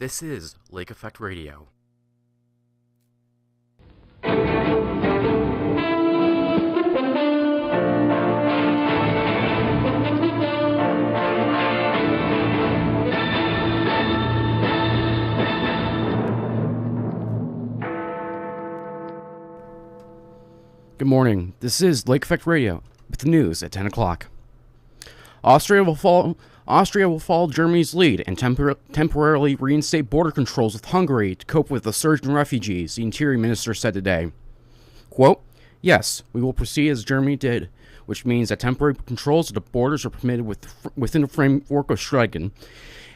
This is Lake Effect Radio. Good morning. This is Lake Effect Radio with the news at 10 o'clock. Austria will follow Germany's lead and temporarily reinstate border controls with Hungary to cope with the surge in refugees, the Interior Minister said today. Quote, "Yes, we will proceed as Germany did, which means that temporary controls at the borders are permitted within the framework of Schengen,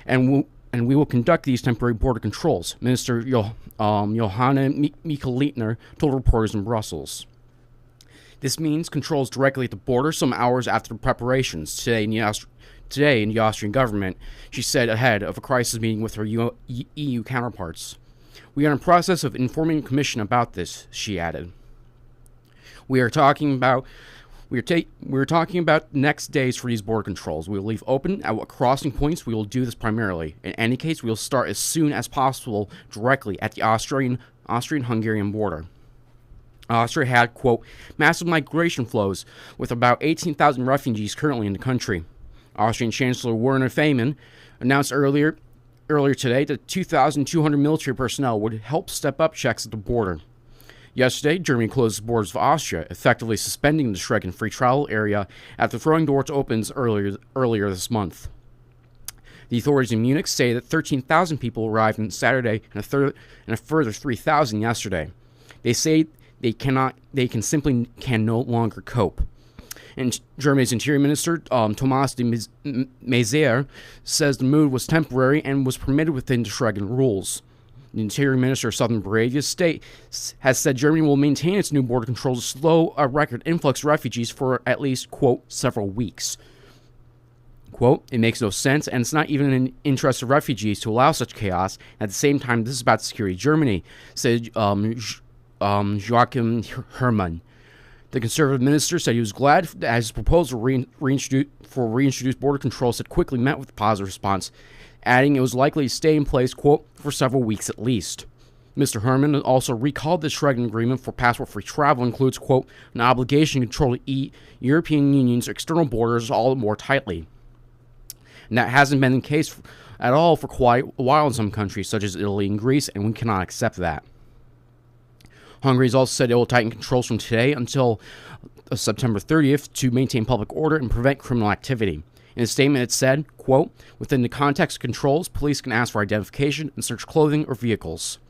and we will conduct these temporary border controls," Minister Johanna Michael-Leitner told reporters in Brussels. This means controls directly at the border some hours after the preparations. Today in the Austrian government, she said ahead of a crisis meeting with her EU counterparts. "We are in the process of informing the Commission about this," she added. We're talking about next days for these border controls. We will leave open at what crossing points we will do this primarily. In any case, we will start as soon as possible directly at the Austrian-Hungarian border. Austria had, quote, "massive migration flows with about 18,000 refugees currently in the country." Austrian Chancellor Werner Faymann announced earlier today that 2,200 military personnel would help step up checks at the border. Yesterday, Germany closed the borders of Austria, effectively suspending the Schengen free travel area after throwing doors to opens earlier this month. The authorities in Munich say that 13,000 people arrived on Saturday and a further 3,000 yesterday. They say they can no longer cope. And Germany's Interior Minister, Thomas de Maizière, says the move was temporary and was permitted within the Schengen rules. The Interior Minister of Southern Bavaria State has said Germany will maintain its new border controls to slow a record influx of refugees for at least, quote, several weeks. Quote, "It makes no sense, and it's not even in the interest of refugees to allow such chaos. At the same time, this is about security of Germany," said Joachim Herrmann. The Conservative minister said he was glad that his proposal for reintroduced border controls had quickly met with a positive response, adding it was likely to stay in place, quote, "for several weeks at least." Mr. Herrmann also recalled the Schengen agreement for passport-free travel includes, quote, "an obligation to control the European Union's external borders all more tightly." And that hasn't been the case at all for quite a while in some countries, such as Italy and Greece, and we cannot accept that. Hungary has also said it will tighten controls from today until September 30th to maintain public order and prevent criminal activity. In a statement, it said, quote, "Within the context of controls, police can ask for identification and search clothing or vehicles."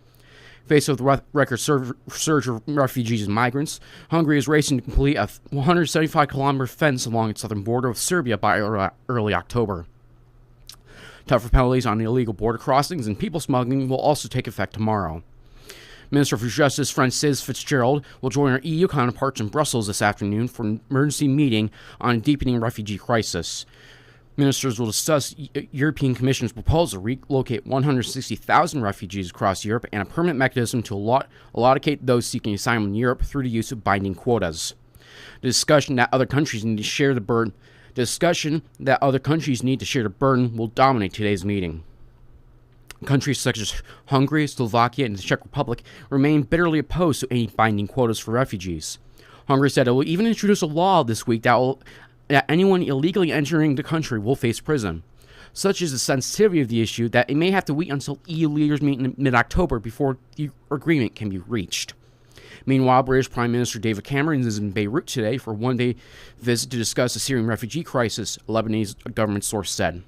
Faced with the record surge of refugees and migrants, Hungary is racing to complete a 175-kilometer fence along its southern border with Serbia by early October. Tougher penalties on illegal border crossings and people smuggling will also take effect tomorrow. Minister for Justice Francis Fitzgerald will join our EU counterparts in Brussels this afternoon for an emergency meeting on a deepening refugee crisis. Ministers will discuss European Commission's proposal to relocate 160,000 refugees across Europe and a permanent mechanism to allocate those seeking asylum in Europe through the use of binding quotas. The discussion that other countries need to share the burden will dominate today's meeting. Countries such as Hungary, Slovakia, and the Czech Republic remain bitterly opposed to any binding quotas for refugees. Hungary said it will even introduce a law this week that anyone illegally entering the country will face prison. Such is the sensitivity of the issue that it may have to wait until EU leaders meet in mid-October before the agreement can be reached. Meanwhile, British Prime Minister David Cameron is in Beirut today for a one-day visit to discuss the Syrian refugee crisis, a Lebanese government source said.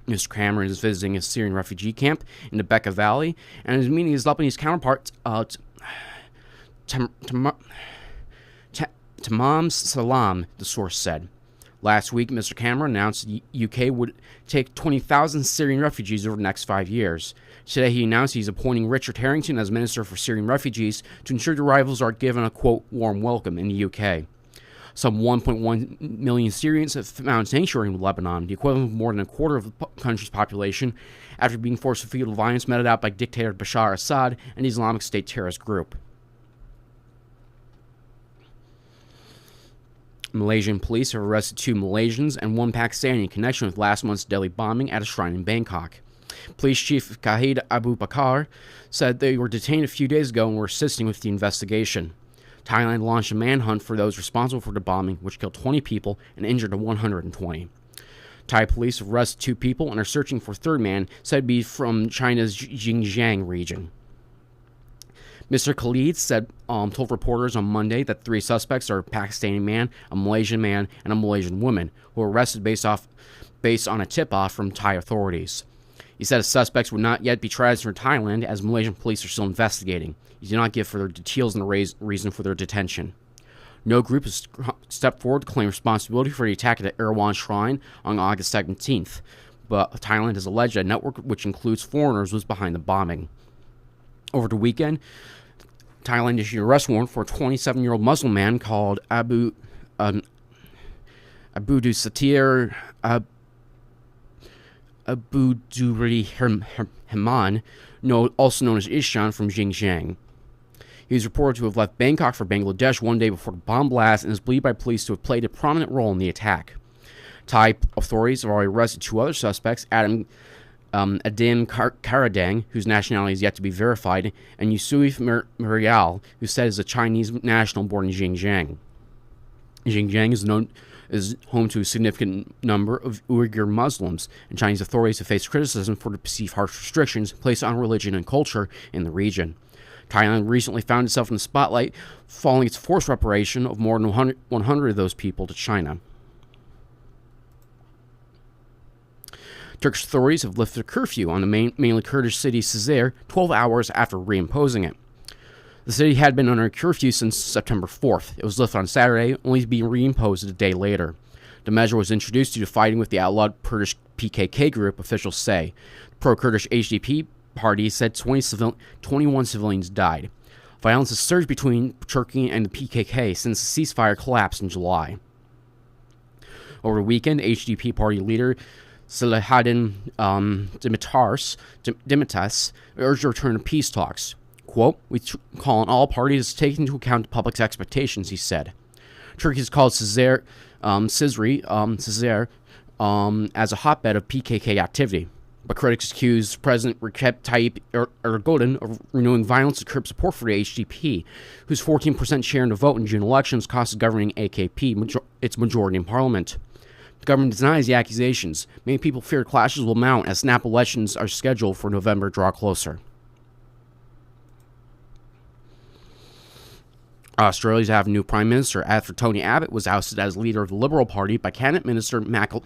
Mr. Cameron is visiting a Syrian refugee camp in the Bekaa Valley and is meeting his Lebanese counterpart, Tamam Salam, the source said. Last week, Mr. Cameron announced the UK would take 20,000 Syrian refugees over the next 5 years. Today, he announced he's appointing Richard Harrington as Minister for Syrian Refugees to ensure the arrivals are given a, quote, "warm welcome" in the UK. Some 1.1 million Syrians have found sanctuary in Lebanon, the equivalent of more than a quarter of the country's population, after being forced to flee the violence meted out by dictator Bashar Assad and the Islamic State terrorist group. Malaysian police have arrested 2 Malaysians and 1 Pakistani in connection with last month's deadly bombing at a shrine in Bangkok. Police Chief Kahid Abu Bakr said they were detained a few days ago and were assisting with the investigation. Thailand launched a manhunt for those responsible for the bombing, which killed 20 people and injured 120. Thai police have arrested 2 people and are searching for a third man, said to be from China's Xinjiang region. Mr. Khalid told reporters on Monday that 3 suspects are a Pakistani man, a Malaysian man, and a Malaysian woman, who were arrested based on a tip-off from Thai authorities. He said the suspects would not yet be transferred to Thailand, as Malaysian police are still investigating. He did not give further details on the reason for their detention. No group has stepped forward to claim responsibility for the attack at the Erewhon Shrine on August 17th, but Thailand has alleged a network which includes foreigners was behind the bombing. Over the weekend, Thailand issued an arrest warrant for a 27-year-old Muslim man called Abu Satir Abu Duri Himan, also known as Ishan, from Xinjiang. He is reported to have left Bangkok for Bangladesh one day before the bomb blast and is believed by police to have played a prominent role in the attack. Thai authorities have already arrested 2 other suspects, Adim Karadang, whose nationality is yet to be verified, and Yusuf Murial, who said is a Chinese national born in Xinjiang. Xinjiang is home to a significant number of Uyghur Muslims, and Chinese authorities have faced criticism for the perceived harsh restrictions placed on religion and culture in the region. Thailand recently found itself in the spotlight following its forced repatriation of more than 100 of those people to China. Turkish authorities have lifted a curfew on the mainly Kurdish city Cizre 12 hours after reimposing it. The city had been under a curfew since September 4th. It was lifted on Saturday, only to be reimposed a day later. The measure was introduced due to fighting with the outlawed Kurdish PKK group, officials say. The pro-Kurdish HDP party said 21 civilians died. Violence has surged between Turkey and the PKK since the ceasefire collapsed in July. Over the weekend, HDP party leader Selahattin Demirtas urged a return to peace talks. Quote, "We call on all parties to take into account the public's expectations," he said. Turkey has called Cizre as a hotbed of PKK activity, but critics accuse President Recep Tayyip Erdogan of renewing violence to curb support for the HDP, whose 14% share in the vote in June elections cost the governing AKP its majority in parliament. The government denies the accusations. Many people fear clashes will mount as snap elections are scheduled for November draw closer. Australia's have a new prime minister after Tony Abbott was ousted as leader of the Liberal Party by cabinet minister Malcolm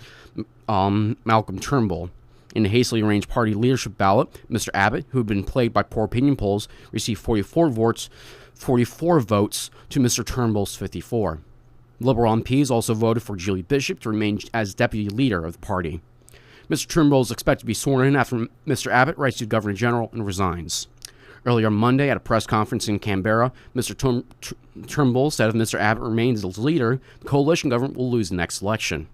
Turnbull. In the hastily arranged party leadership ballot, Mr. Abbott, who had been plagued by poor opinion polls, received 44 votes to Mr. Turnbull's 54. Liberal MPs also voted for Julie Bishop to remain as deputy leader of the party. Mr. Turnbull is expected to be sworn in after Mr. Abbott writes to the Governor General and resigns. Earlier Monday, at a press conference in Canberra, Mr. Turnbull said if Mr. Abbott remains as leader, the coalition government will lose the next election.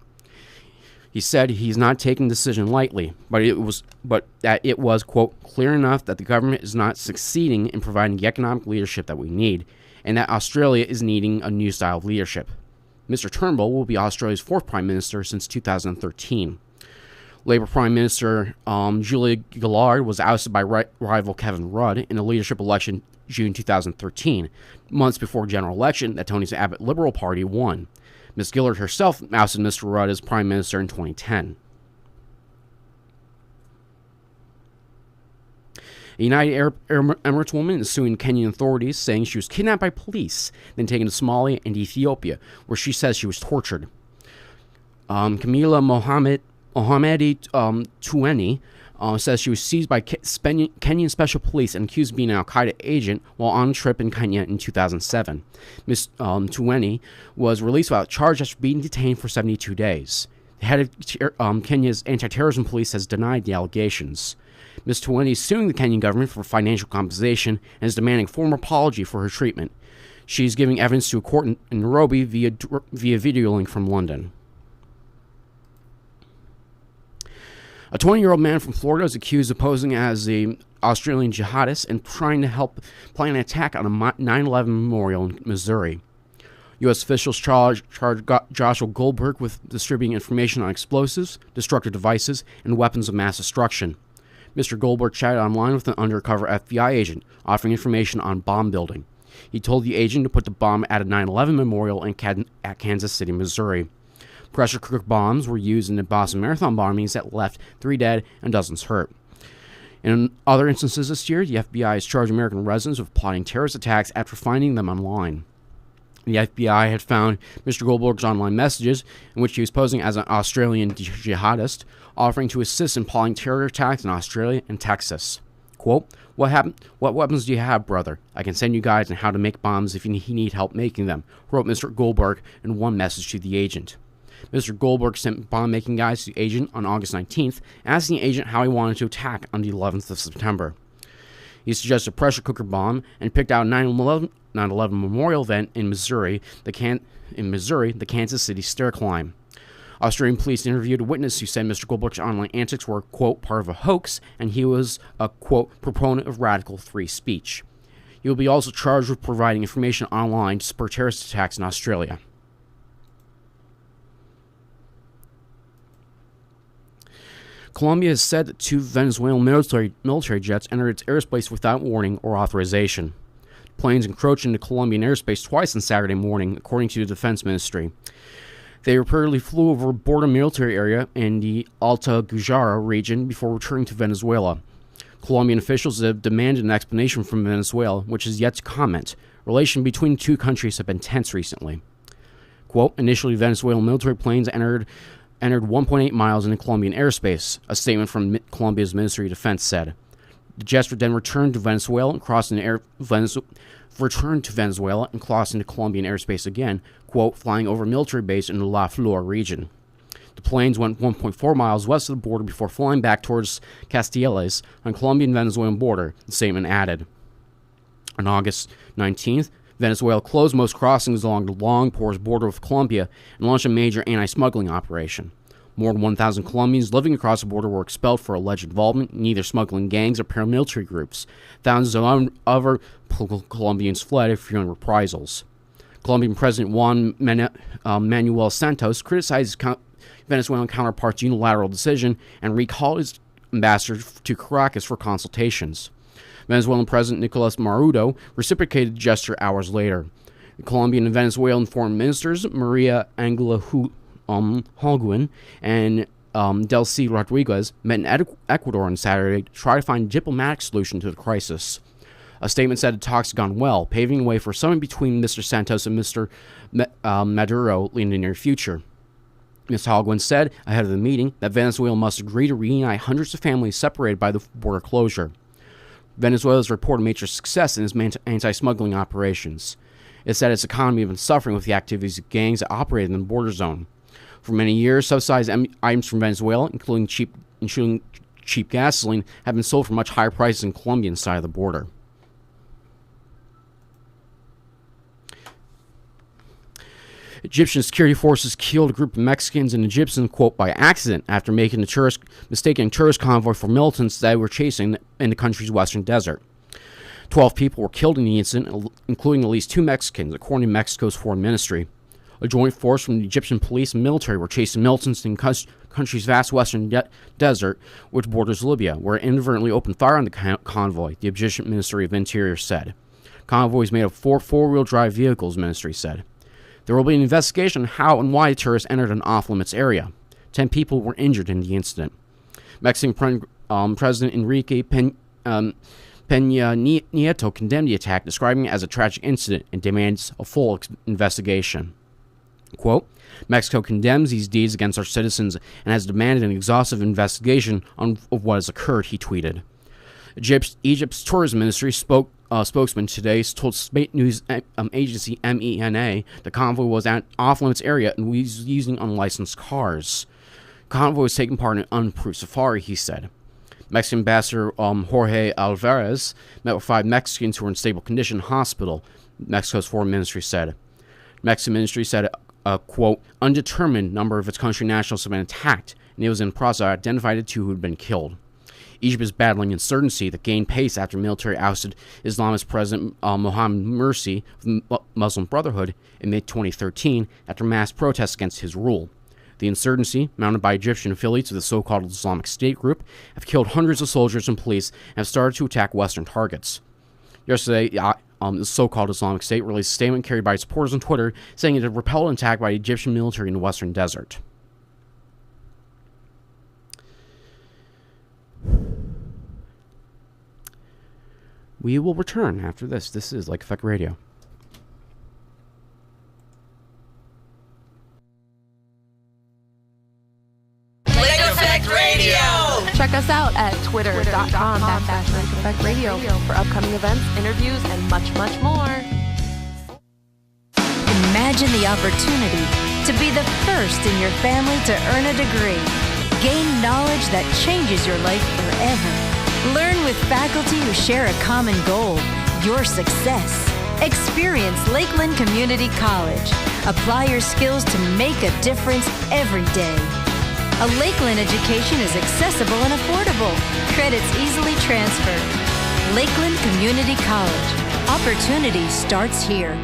He said he's not taking the decision lightly, but that it was, quote, clear enough that the government is not succeeding in providing the economic leadership that we need, and that Australia is needing a new style of leadership. Mr. Turnbull will be Australia's 4th Prime Minister since 2013. Labour Prime Minister Julia Gillard was ousted by rival Kevin Rudd in a leadership election June 2013, months before a general election that Tony Abbott Liberal Party won. Ms. Gillard herself ousted Mr. Rudd as Prime Minister in 2010. A United Arab Emirates woman is suing Kenyan authorities, saying she was kidnapped by police, then taken to Somalia and Ethiopia, where she says she was tortured. Camila Mohamedi Tueni says she was seized by Kenyan Special Police and accused of being an al-Qaeda agent while on a trip in Kenya in 2007. Ms. Tueni was released without charge after being detained for 72 days. The head of Kenya's anti-terrorism police has denied the allegations. Ms. Tueni is suing the Kenyan government for financial compensation and is demanding a formal apology for her treatment. She is giving evidence to a court in Nairobi via video link from London. A 20-year-old man from Florida is accused of posing as an Australian jihadist and trying to help plan an attack on a 9/11 memorial in Missouri. U.S. officials charged Joshua Goldberg with distributing information on explosives, destructive devices, and weapons of mass destruction. Mr. Goldberg chatted online with an undercover FBI agent, offering information on bomb building. He told the agent to put the bomb at a 9/11 memorial at Kansas City, Missouri. Pressure cooker bombs were used in the Boston Marathon bombings that left 3 dead and dozens hurt. In other instances this year, the FBI has charged American residents with plotting terrorist attacks after finding them online. The FBI had found Mr. Goldberg's online messages in which he was posing as an Australian jihadist, offering to assist in plotting terror attacks in Australia and Texas. Quote, What weapons do you have, brother? I can send you guides on how to make bombs if you need help making them, wrote Mr. Goldberg in one message to the agent. Mr. Goldberg sent bomb-making guides to the agent on August 19th, asking the agent how he wanted to attack on the 11th of September. He suggested a pressure cooker bomb and picked out a 9/11 memorial event in Missouri, the Kansas City stair climb. Australian police interviewed a witness who said Mr. Goldberg's online antics were, quote, part of a hoax, and he was a, quote, proponent of radical free speech. He will be also charged with providing information online to spur terrorist attacks in Australia. Colombia has said that 2 Venezuelan military jets entered its airspace without warning or authorization. Planes encroached into Colombian airspace twice on Saturday morning, according to the Defense Ministry. They reportedly flew over a border military area in the Alta Guajara region before returning to Venezuela. Colombian officials have demanded an explanation from Venezuela, which is yet to comment. Relations between the two countries have been tense recently. Quote, initially, Venezuelan military planes entered 1.8 miles into Colombian airspace, a statement from Colombia's Ministry of Defense said. The jets would then return to Venezuela and cross into Colombian airspace again, quote, flying over a military base in the La Flor region. The planes went 1.4 miles west of the border before flying back towards Casteles on Colombian-Venezuelan border, the statement added. On August 19th, Venezuela closed most crossings along the long, porous border with Colombia and launched a major anti-smuggling operation. More than 1,000 Colombians living across the border were expelled for alleged involvement in either smuggling gangs or paramilitary groups. Thousands of other Colombians fled, fearing reprisals. Colombian President Juan Manuel Santos criticized his Venezuelan counterpart's unilateral decision and recalled his ambassador to Caracas for consultations. Venezuelan President Nicolas Maduro reciprocated the gesture hours later. The Colombian and Venezuelan foreign ministers Maria Angela Holguin and Delcy Rodriguez met in Ecuador on Saturday to try to find a diplomatic solution to the crisis. A statement said the talks had gone well, paving the way for a summit between Mr. Santos and Mr. Maduro in the near future. Ms. Holguin said ahead of the meeting that Venezuela must agree to reunite hundreds of families separated by the border closure. Venezuela has reported major success in its anti-smuggling operations. It said its economy had been suffering with the activities of gangs that operated in the border zone. For many years, subsidized items from Venezuela, including cheap gasoline, have been sold for much higher prices in the Colombian side of the border. Egyptian security forces killed a group of Mexicans and Egyptians, quote, by accident after mistaking a tourist convoy for militants they were chasing in the country's western desert. 12 people were killed in the incident, including at least 2 Mexicans, according to Mexico's foreign ministry. A joint force from the Egyptian police and military were chasing militants in the country's vast western desert, which borders Libya, where it inadvertently opened fire on the convoy, the Egyptian Ministry of Interior said. Convoy is made of 4 four-wheel drive vehicles, the ministry said. There will be an investigation on how and why the terrorists entered an off-limits area. 10 people were injured in the incident. Mexican President Enrique Peña Nieto condemned the attack, describing it as a tragic incident and demands a full investigation. Quote, Mexico condemns these deeds against our citizens and has demanded an exhaustive investigation of what has occurred, he tweeted. Egypt's tourism ministry spokesman today told state news agency MENA the convoy was at an off-limits area and was using unlicensed cars. The convoy was taking part in an unapproved safari, he said. Mexican ambassador Jorge Alvarez met with 5 Mexicans who were in stable condition in hospital, Mexico's foreign ministry said. Mexican ministry said a, quote, undetermined number of its country nationals have been attacked, and it was in the process identified the 2 who had been killed. Egypt is battling insurgency that gained pace after military ousted Islamist President Mohammed Morsi of the Muslim Brotherhood in mid-2013 after mass protests against his rule. The insurgency, mounted by Egyptian affiliates of the so-called Islamic State group, have killed hundreds of soldiers and police and have started to attack Western targets. Yesterday, the so-called Islamic State released a statement carried by its supporters on Twitter saying it had repelled an attack by the Egyptian military in the Western Desert. We will return after this. This is Lake Effect Radio. Lake Effect Radio! Check us out at twitter.com/Lake Effect Radio for upcoming events, interviews, and much, much more. Imagine the opportunity to be the first in your family to earn a degree. Gain knowledge that changes your life forever. Learn with faculty who share a common goal, your success. Experience Lakeland Community College. Apply your skills to make a difference every day. A Lakeland education is accessible and affordable. Credits easily transferred. Lakeland Community College. Opportunity starts here.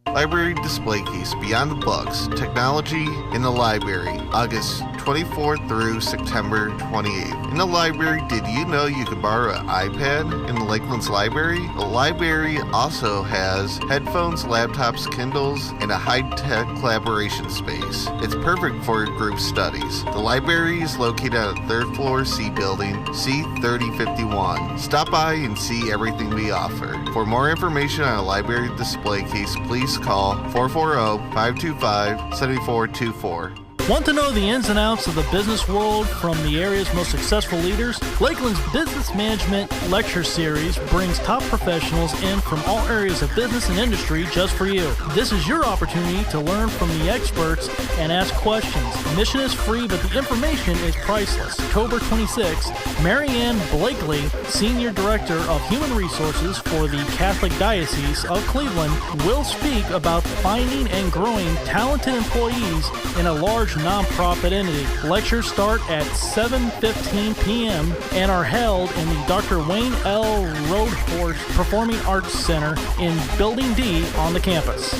Library display case Beyond the Books, Technology in the Library, August 24th through September 28th. In the library, did you know you could borrow an iPad in the Lakeland's library? The library also has headphones, laptops, Kindles, and a high-tech collaboration space. It's perfect for group studies. The library is located at the 3rd floor C building, C3051. Stop by and see everything we offer. For more information on a library display case, please call 440-525-7424. Want to know the ins and outs of the business world from the area's most successful leaders? Lakeland's Business Management Lecture Series brings top professionals in from all areas of business and industry just for you. This is your opportunity to learn from the experts and ask questions. Admission is free, but the information is priceless. October 26th, Mary Ann Blakely, Senior Director of Human Resources for the Catholic Diocese of Cleveland, will speak about finding and growing talented employees in a large nonprofit entity. Lectures start at 7:15 p.m. and are held in the Dr. Wayne L. Roadhorse Performing Arts Center in Building D on the campus.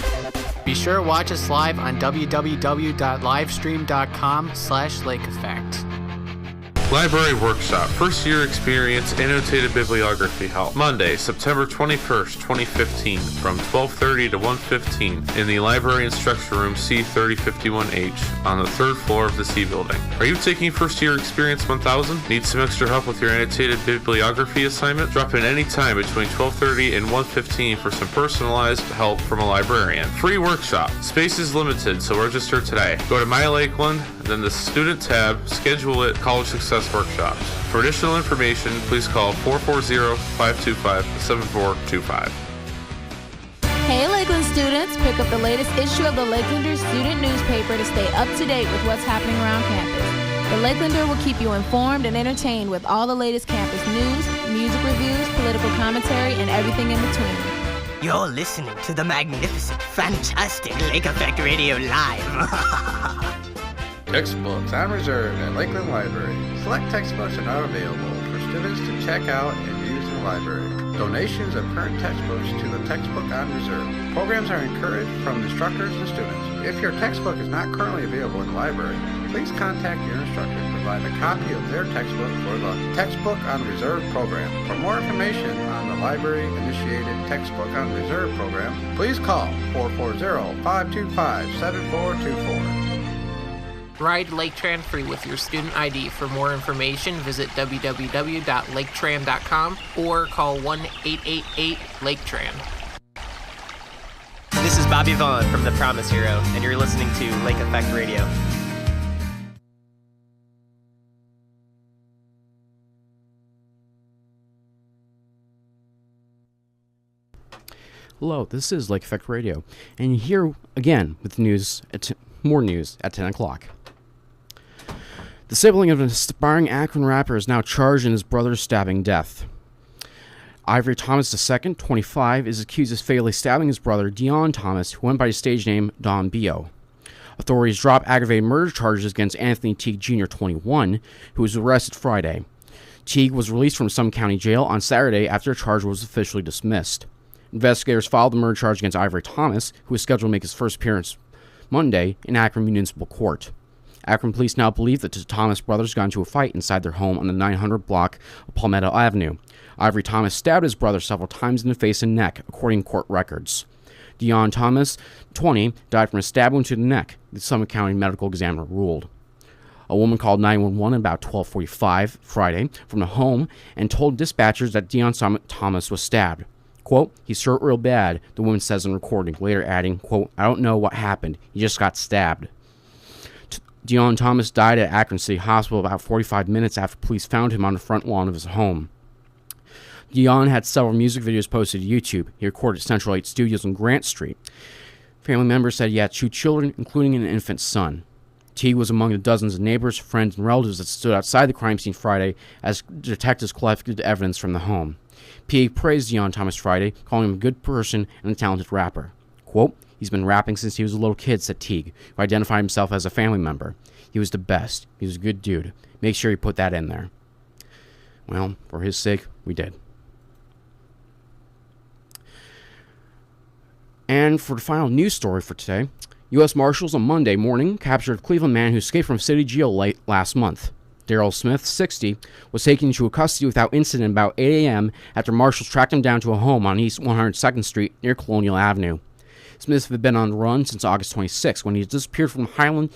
Be sure to watch us live on www.livestream.com/lakeeffect. Library Workshop, first year experience, annotated bibliography help. Monday, September 21st, 2015, from 12:30 to 1:15 in the Library Instruction Room C3051H on the 3rd floor of the C building. Are you taking first year experience 1000? Need some extra help with your annotated bibliography assignment? Drop in any time between 12:30 and 1:15 for some personalized help from a librarian. Free workshop. Space is limited, so register today. Go to My Lakeland, then the Student tab, schedule it, College Success Workshops. For additional information, please call 440-525-7425. Hey Lakeland students, pick up the latest issue of the Lakelander student newspaper to stay up to date with what's happening around campus. The Lakelander will keep you informed and entertained with all the latest campus news, music reviews, political commentary, and everything in between. You're listening to the magnificent, fantastic Lake Effect Radio Live. Textbooks on reserve at Lakeland Library. Select textbooks are now available for students to check out and use in the library. Donations of current textbooks to the textbook on reserve. Programs are encouraged from instructors and students. If your textbook is not currently available in the library, please contact your instructor to provide a copy of their textbook for the Textbook on Reserve program. For more information on the library-initiated Textbook on Reserve program, please call 440-525-7424. Ride Laketran free with your student ID. For more information, visit www.laketran.com or call 1-888-LAKETRAN. This is Bobby Vaughn from The Promise Hero, and you're listening to Lake Effect Radio. Hello, this is Lake Effect Radio, and here again with news more news at 10 o'clock. The sibling of an aspiring Akron rapper is now charged in his brother's stabbing death. Ivory Thomas II, 25, is accused of fatally stabbing his brother, Dion Thomas, who went by his stage name Don Bio. Authorities dropped aggravated murder charges against Anthony Teague Jr., 21, who was arrested Friday. Teague was released from some county jail on Saturday after a charge was officially dismissed. Investigators filed the murder charge against Ivory Thomas, who was scheduled to make his first appearance Monday in Akron Municipal Court. Akron police now believe that the Thomas brothers got into a fight inside their home on the 900 block of Palmetto Avenue. Ivory Thomas stabbed his brother several times in the face and neck, according to court records. Dion Thomas, 20, died from a stab wound to the neck, the Summit County medical examiner ruled. A woman called 911 about 12:45 Friday from the home and told dispatchers that Dion Thomas was stabbed. Quote, "He's hurt real bad," the woman says in recording, later adding, quote, "I don't know what happened. He just got stabbed." Dion Thomas died at Akron City Hospital about 45 minutes after police found him on the front lawn of his home. Dion had several music videos posted to YouTube. He recorded at Central 8 Studios on Grant Street. Family members said he had 2 children, including an infant son. Teague was among the dozens of neighbors, friends, and relatives that stood outside the crime scene Friday as detectives collected evidence from the home. Teague praised Dion Thomas Friday, calling him a good person and a talented rapper. Quote, "He's been rapping since he was a little kid," said Teague, who identified himself as a family member. "He was the best. He was a good dude. Make sure you put that in there." Well, for his sake, we did. And for the final news story for today, U.S. Marshals on Monday morning captured a Cleveland man who escaped from city jail late last month. Daryl Smith, 60, was taken into custody without incident about 8 a.m. after marshals tracked him down to a home on East 102nd Street near Colonial Avenue. Smith had been on the run since August 26 when he disappeared from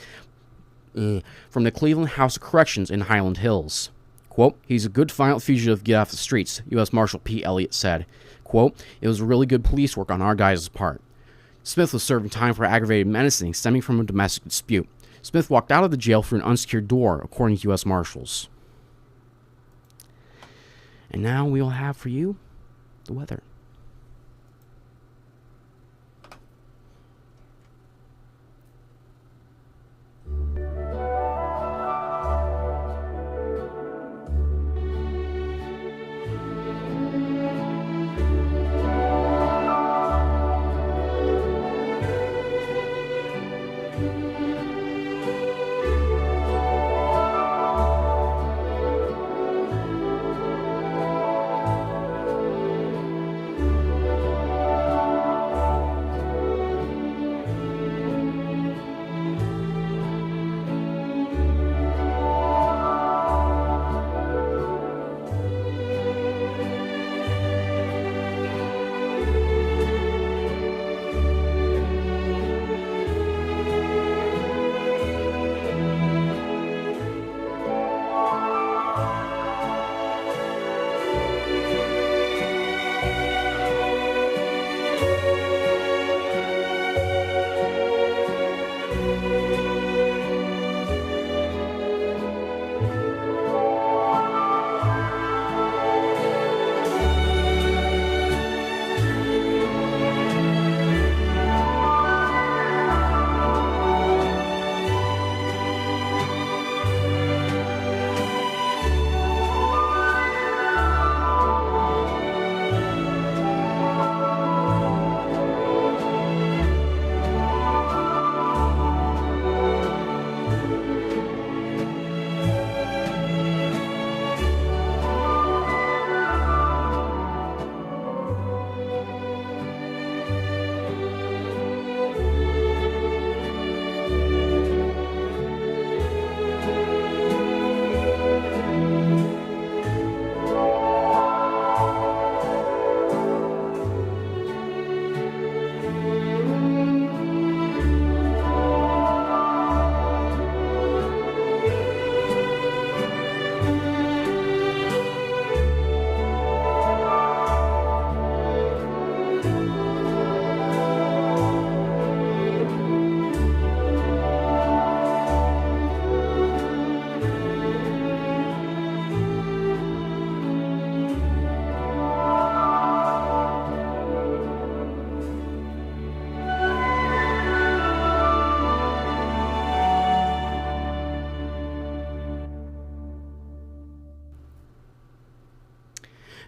the Cleveland House of Corrections in Highland Hills. Quote, "He's a good violent fugitive, get off the streets," U.S. Marshal Pete Elliott said. Quote, "It was really good police work on our guys' part." Smith was serving time for aggravated menacing stemming from a domestic dispute. Smith walked out of the jail through an unsecured door, according to U.S. Marshals. And now we will have for you the weather.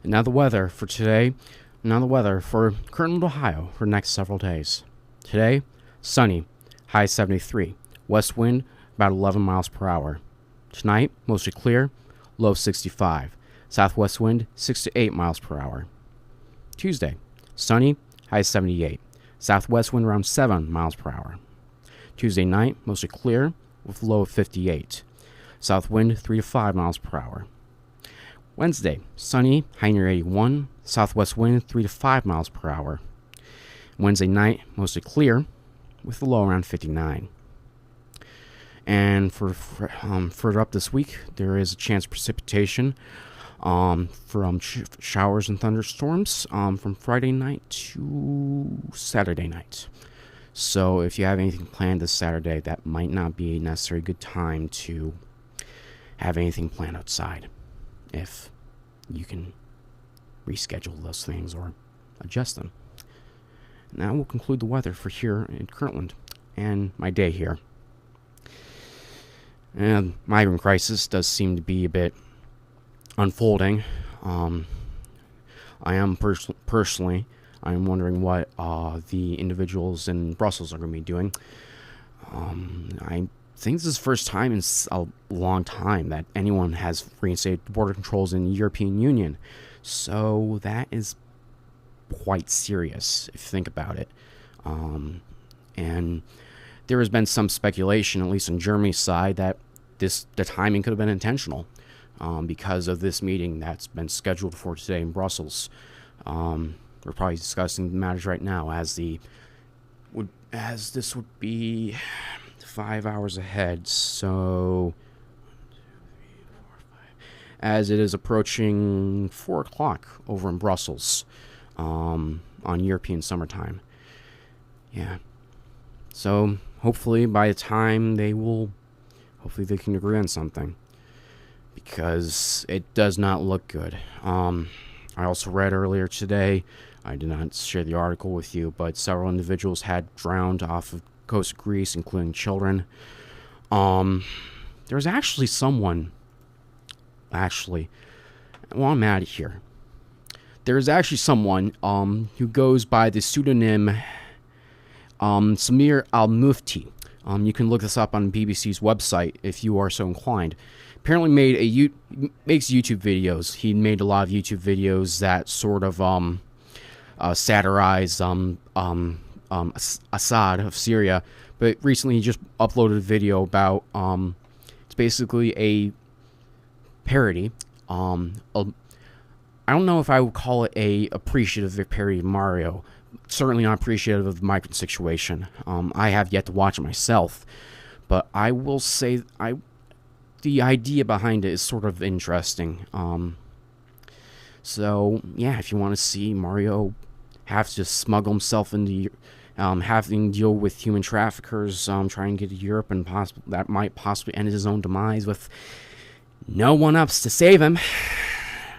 And now the weather for today. Now the weather for Kirtland, Ohio for the next several days. Today, sunny, high 73. West wind about 11 miles per hour. Tonight, mostly clear, low 65. Southwest wind 6 to 8 miles per hour. Tuesday, sunny, high 78. Southwest wind around 7 miles per hour. Tuesday night, mostly clear with a low of 58. South wind 3 to 5 miles per hour. Wednesday, sunny, high near 81. Southwest wind 3 to 5 miles per hour. Wednesday night, mostly clear with a low around 59. And for further up this week, there is a chance of precipitation from showers and thunderstorms from Friday night to Saturday night. So if you have anything planned this Saturday, that might not be a necessarily good time to have anything planned outside. If you can reschedule those things or adjust them. Now we'll conclude the weather for here in Kirtland and my day here. And migrant crisis does seem to be a bit unfolding. I am personally, I'm wondering what the individuals in Brussels are going to be doing. I think this is the first time in a long time that anyone has reinstated border controls in the European Union. So that is quite serious if you think about it. And there has been some speculation, at least on Germany's side, that the timing could have been intentional because of this meeting that's been scheduled for today in Brussels. We're probably discussing the matters right now as this would be 5 hours ahead. So as it is approaching 4 o'clock over in Brussels on European summertime. Yeah. So hopefully by the time they can agree on something, because it does not look good. I also read earlier today, I did not share the article with you, but several individuals had drowned off of the coast of Greece, including children. There's actually someone, while I'm at it here, there's actually someone who goes by the pseudonym Samir Al-Mufti. You can look this up on BBC's website if you are so inclined. Apparently makes YouTube videos. He made a lot of YouTube videos that sort of satirize Assad of Syria. But recently he just uploaded a video about it's basically a parody. I don't know if I would call it a appreciative parody of Mario. Certainly not appreciative of the migrant situation. I have yet to watch it myself, but I will say the idea behind it is sort of interesting. So yeah, if you want to see Mario have to smuggle himself into having to deal with human traffickers, trying to get to Europe, and that might possibly end his own demise with no one else to save him,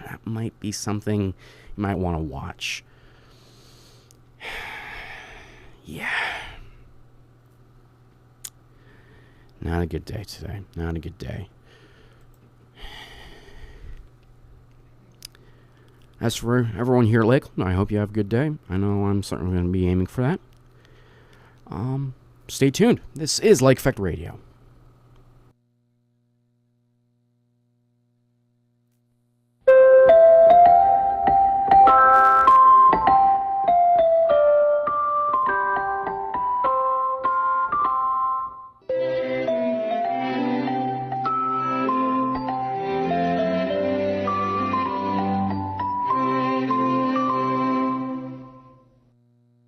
that might be something you might want to watch. Yeah. Not a good day today. Not a good day. As for everyone here at Lakeland, I hope you have a good day. I know I'm certainly going to be aiming for that. Stay tuned. This is Lake Effect Radio.